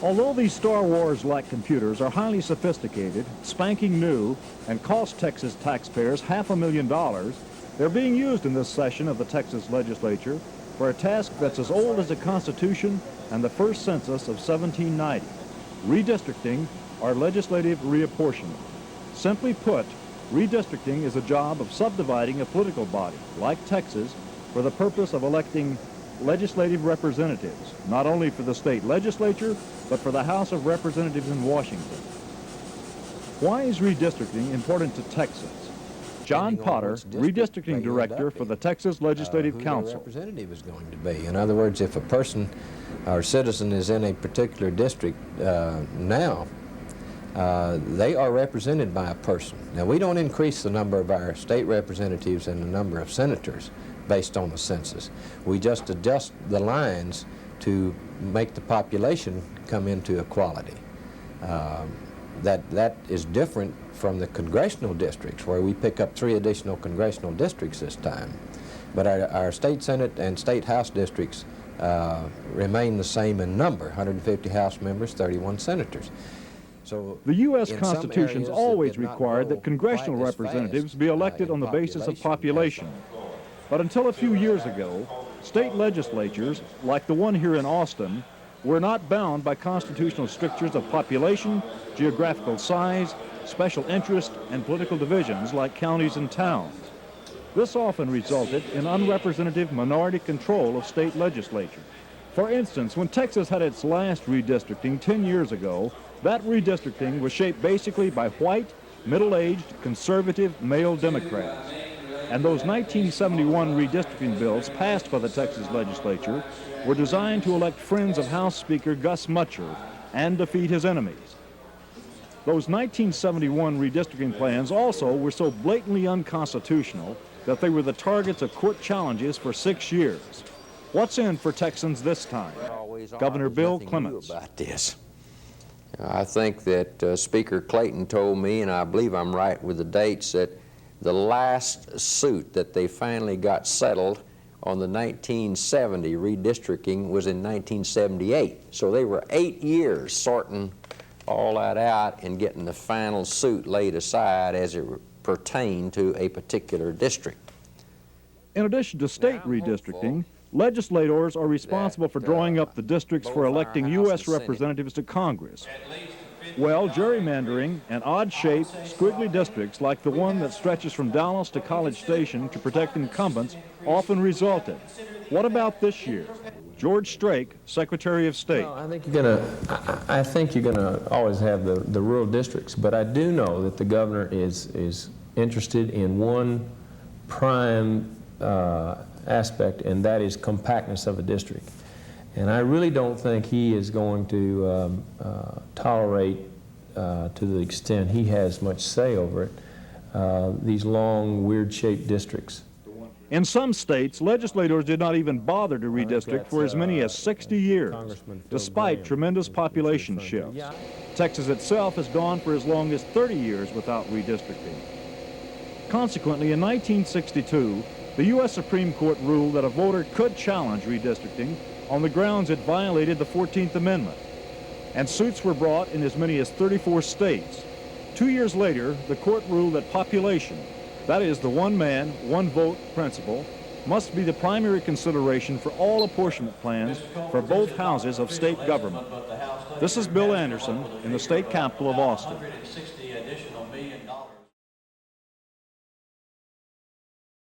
Although these Star Wars-like computers are highly sophisticated, spanking new, and cost Texas taxpayers $500,000, they're being used in this session of the Texas Legislature for a task that's as old as the Constitution and the first census of 1790, redistricting or legislative reapportionment. Simply put, redistricting is a job of subdividing a political body, like Texas, for the purpose of electing legislative representatives, not only for the state legislature, but for the House of Representatives in Washington. Why is redistricting important to Texas? John Potter, redistricting director for the Texas Legislative Council. Who the representative is going to be. In other words, if a person or citizen is in a particular district now, they are represented by a person. Now, we don't increase the number of our state representatives and the number of senators based on the census. We just adjust the lines to make the population come into equality. That is different from the congressional districts, where we pick up 3 additional congressional districts this time. But our state Senate and state House districts remain the same in number, 150 House members, 31 senators. So the U.S. Constitution's always required that congressional representatives be elected on the basis of population. But until a few years ago, state legislatures, like the one here in Austin, were not bound by constitutional strictures of population, geographical size, special interest, and political divisions like counties and towns. This often resulted in unrepresentative minority control of state legislatures. For instance, when Texas had its last redistricting 10 years ago, that redistricting was shaped basically by white, middle-aged, conservative male Democrats. And those 1971 redistricting bills passed by the Texas legislature were designed to elect friends of House Speaker Gus Mutcher and defeat his enemies. Those 1971 redistricting plans also were so blatantly unconstitutional that they were the targets of court challenges for 6 years. What's in for Texans this time? Governor Bill Clements. About this. I think that Speaker Clayton told me, and I believe I'm right with the dates, that the last suit that they finally got settled on the 1970 redistricting was in 1978. So they were 8 years sorting all that out and getting the final suit laid aside as it pertained to a particular district. In addition to state redistricting, legislators are responsible for drawing up the districts for electing U.S. representatives to Congress. Well, gerrymandering and odd-shaped, squiggly districts like the one that stretches from Dallas to College Station to protect incumbents often resulted. What about this year? George Strait, Secretary of State. Well, I think you're gonna always have the rural districts, but I do know that the governor is interested in one prime aspect, and that is compactness of a district. And I really don't think he is going to tolerate, to the extent he has much say over it, these long, weird-shaped districts. In some states, legislators did not even bother to redistrict for as many as 60 years, despite tremendous population shifts. Texas itself has gone for as long as 30 years without redistricting. Consequently, in 1962, the U.S. Supreme Court ruled that a voter could challenge redistricting on the grounds it violated the 14th Amendment, and suits were brought in as many as 34 states. 2 years later, the court ruled that population, that is the one man, one vote principle, must be the primary consideration for all apportionment plans for both houses of state government. This is Bill Anderson in the state capital of Austin.